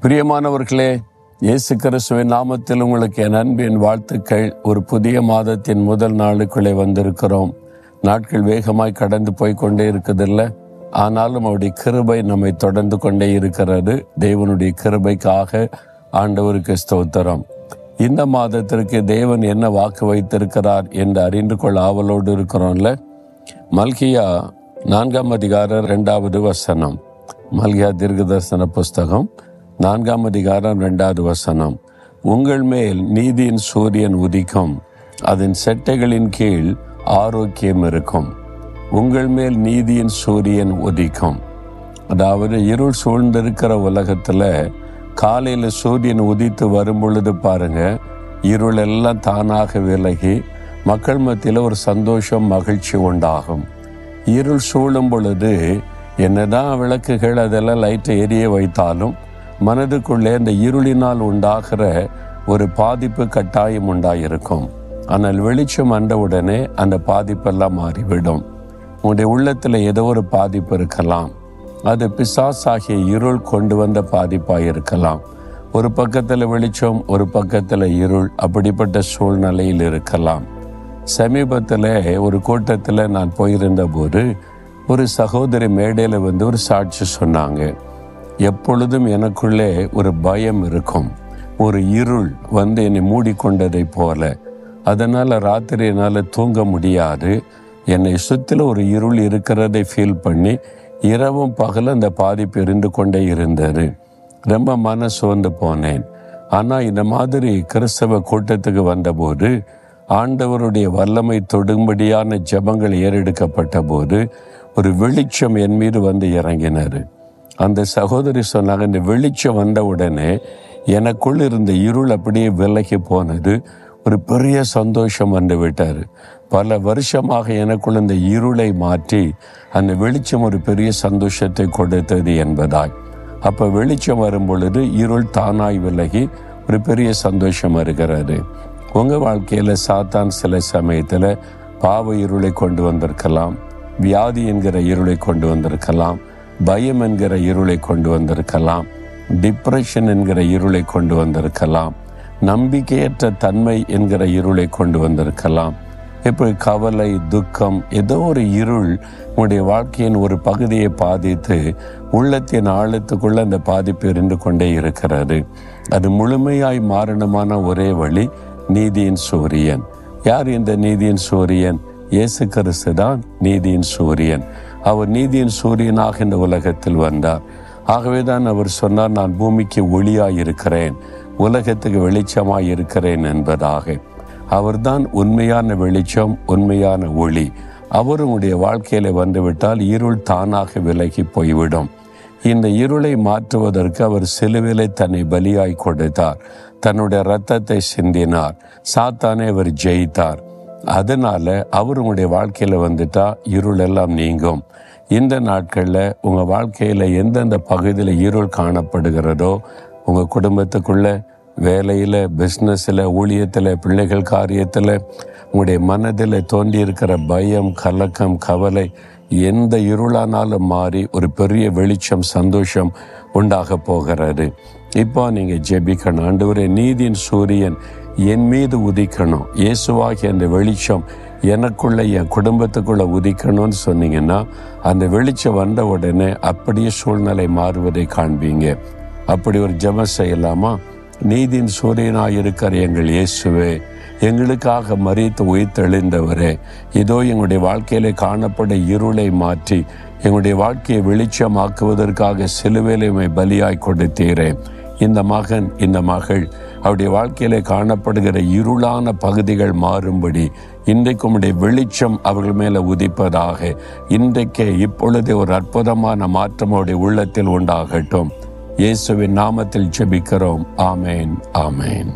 பிரியமானவர்களே, இயேசு கிறிஸ்துவின் நாமத்தில் உங்களுக்கு என் அன்பின் வாழ்த்துக்கள். ஒரு புதிய மாதத்தின் முதல் நாளுக்குள்ளே வந்திருக்கிறோம். நாட்கள் வேகமாய் கடந்து போய் கொண்டே இருக்குதில்ல, ஆனாலும் அவருடைய கிருபை நம்மை தொடர்ந்து கொண்டே இருக்கிறது. தேவனுடைய கிருபைக்காக ஆண்டவருக்கு ஸ்தோத்திரம். இந்த மாதத்திற்கு தேவன் என்ன வாக்கு வைத்திருக்கிறார் என்று அறிந்து கொள்ள ஆவலோடு இருக்கிறோம்ல. மல்கியா 4 அதிகாரம் 2வது வசனம். மல்கியா தீர்க்கதரிசன புஸ்தகம் 4 அதிகாரம் 2வது வசனம். உங்கள் மேல் நீதியின் சூரியன் உதிக்கும், அதன் செட்டைகளின் கீழ் ஆரோக்கியம் இருக்கும். உங்கள் மேல் நீதியின் சூரியன் உதிக்கும். அதாவது இருள் சூழ்ந்திருக்கிற உலகத்தில் காலையில் சூரியன் உதித்து வரும் பொழுது பாருங்க, இருள் எல்லாம் தானாக விலகி மக்கள் மத்தியில் ஒரு சந்தோஷம், மகிழ்ச்சி உண்டாகும். இருள் சூழும் பொழுது என்னதான் விளக்குகள் அதெல்லாம் லைட்டை எரிய வைத்தாலும் மனதுக்குள்ளே அந்த இருளினால் உண்டாகிற ஒரு பாதிப்பு கட்டாயம் உண்டாயிருக்கும். ஆனால் வெளிச்சம் வந்தவுடனே அந்த பாதிப்பெல்லாம் மாறிவிடும். உங்களுடைய உள்ளத்தில் ஏதோ ஒரு பாதிப்பு இருக்கலாம். அது பிசாசாகிய இருள் கொண்டு வந்த பாதிப்பாக இருக்கலாம். ஒரு பக்கத்தில் வெளிச்சம், ஒரு பக்கத்தில் இருள், அப்படிப்பட்ட சூழ்நிலையில் இருக்கலாம். சமீபத்தில் ஒரு கூட்டத்தில் நான் போயிருந்த போது ஒரு சகோதரி மேடையில் வந்து ஒரு சாட்சி சொன்னாங்க. எப்பொழுதும் எனக்குள்ளே ஒரு பயம் இருக்கும், ஒரு இருள் வந்து என்னை மூடிக்கொண்டதை போல. அதனால் ராத்திரி என்னால் தூங்க முடியாது. என்னை சுற்றில ஒரு இருள் இருக்கிறதை ஃபீல் பண்ணி இரவும் பகலும் அந்த பாதிப்பு இருந்து கொண்டே இருந்தது. ரொம்ப மன சோர்ந்து போனேன். ஆனால் இந்த மாதிரி கிறிஸ்தவ கூட்டத்துக்கு வந்தபோது ஆண்டவருடைய வல்லமை தொடும்படியான ஜெபங்கள் ஏறெடுக்கப்பட்ட போது ஒரு வெளிச்சம் என் மீது வந்து இறங்கினார். அந்த சகோதரி சொன்னாங்க, இந்த வெளிச்சம் வந்த உடனே எனக்குள் இருந்த இருள் அப்படியே விலகி போனது. ஒரு பெரிய சந்தோஷம் வந்து விட்டார். பல வருஷமாக எனக்குள் இந்த இருளை மாற்றி அந்த வெளிச்சம் ஒரு பெரிய சந்தோஷத்தை கொடுத்தது என்பதாய். அப்போ வெளிச்சம் வரும் பொழுது இருள் தானாய் விலகி ஒரு பெரிய சந்தோஷம் வருகிறது. உங்கள் வாழ்க்கையில் சாத்தான் சில சமயத்தில் பாவ இருளை கொண்டு வந்திருக்கலாம், வியாதி என்கிற இருளை கொண்டு வந்திருக்கலாம், பயம் என்கிற இருளை கொண்டு வந்திருக்கலாம், டிப்ரெஷன் என்கிற இருளை கொண்டு வந்திருக்கலாம், நம்பிக்கையற்ற தன்மை என்கிற இருளை கொண்டு வந்திருக்கலாம். இப்படி கவலை, துக்கம், ஏதோ ஒரு இருள் உங்களுடைய வாழ்க்கையின் ஒரு பகுதியை பாதித்து உள்ளத்தின் ஆழத்துக்குள்ள அந்த பாதிப்பு இருந்து கொண்டே இருக்கிறது. அது முழுமையாய் மாறணுமான ஒரே வழி நீதியின் சூரியன். யார் இந்த நீதியின் சூரியன்? இயேசு கிறிஸ்து தான் நீதியின் சூரியன். அவர் நீதியின் சூரியனாக இந்த உலகத்தில் வந்தார். ஆகவே தான் அவர் சொன்னார், நான் பூமிக்கு ஒளியாய் இருக்கிறேன், உலகத்துக்கு வெளிச்சமாய் இருக்கிறேன் என்பதாக. அவர்தான் உண்மையான வெளிச்சம், உண்மையான ஒளி. அவர் உங்களுடைய வாழ்க்கையில வந்துவிட்டால் இருள் தானாக விலகி போய்விடும். இந்த இருளை மாற்றுவதற்கு அவர் சிலுவிலை தன்னை பலியாய் கொடுத்தார். தன்னுடைய இரத்தத்தை சிந்தினார். சாத்தானை அவர் ஜெயித்தார். அதனால அவர் உங்களுடைய வாழ்க்கையில வந்துட்டா இருள் எல்லாம் நீங்கும். இந்த நாட்களில் உங்கள் வாழ்க்கையில் எந்தெந்த பகுதியில் இருள் காணப்படுகிறதோ, உங்கள் குடும்பத்துக்குள்ள, வேலையில், பிஸ்னஸில், ஊழியத்தில், பிள்ளைகள் காரியத்தில், உங்களுடைய மனதில் தோன்றி இருக்கிற பயம், கலக்கம், கவலை, எந்த இருளானாலும் மாறி ஒரு பெரிய வெளிச்சம், சந்தோஷம் உண்டாக போகிறது. இப்போ நீங்கள் ஜெபிக்கணும். ஆண்டவரே, நீதியின் சூரியன் என் மீது உதிக்கணும், இயேசுவாகிய அந்த வெளிச்சம் எனக்குள்ள, என் குடும்பத்துக்குள்ள உதிக்கணும்னு சொன்னீங்கன்னா அந்த வெளிச்சம் வந்த உடனே அப்படியே சூழ்நிலை மாறுவதை காண்பீங்க. அப்படி ஒரு ஜெபம் செய்யலாமா? நீதியின் சூரியனாக இருக்கிற எங்கள் இயேசுவே, எங்களுக்காக மரித்து உயிர்த்தெழுந்தவரே, இதோ எங்களுடைய வாழ்க்கையில காணப்பட இருளை மாற்றி எங்களுடைய வாழ்க்கையை வெளிச்சமாக்குவதற்காக சிலுவையிலே பலியாய் கொடுத்தீரே. இந்த மகன், இந்த மகள், அவருடைய வாழ்க்கையில காணப்படுகிற இருளான பகுதிகள் மாறும்படி இன்றைக்கு உம்முடைய வெளிச்சம் அவர்கள் மேல உதிப்பதாக. இன்றைக்கே இப்பொழுதே ஒரு அற்புதமான மாற்றம் அவருடைய உள்ளத்தில் உண்டாகட்டும். இயேசுவின் நாமத்தில் ஜெபிக்கிறோம். ஆமேன், ஆமேன்.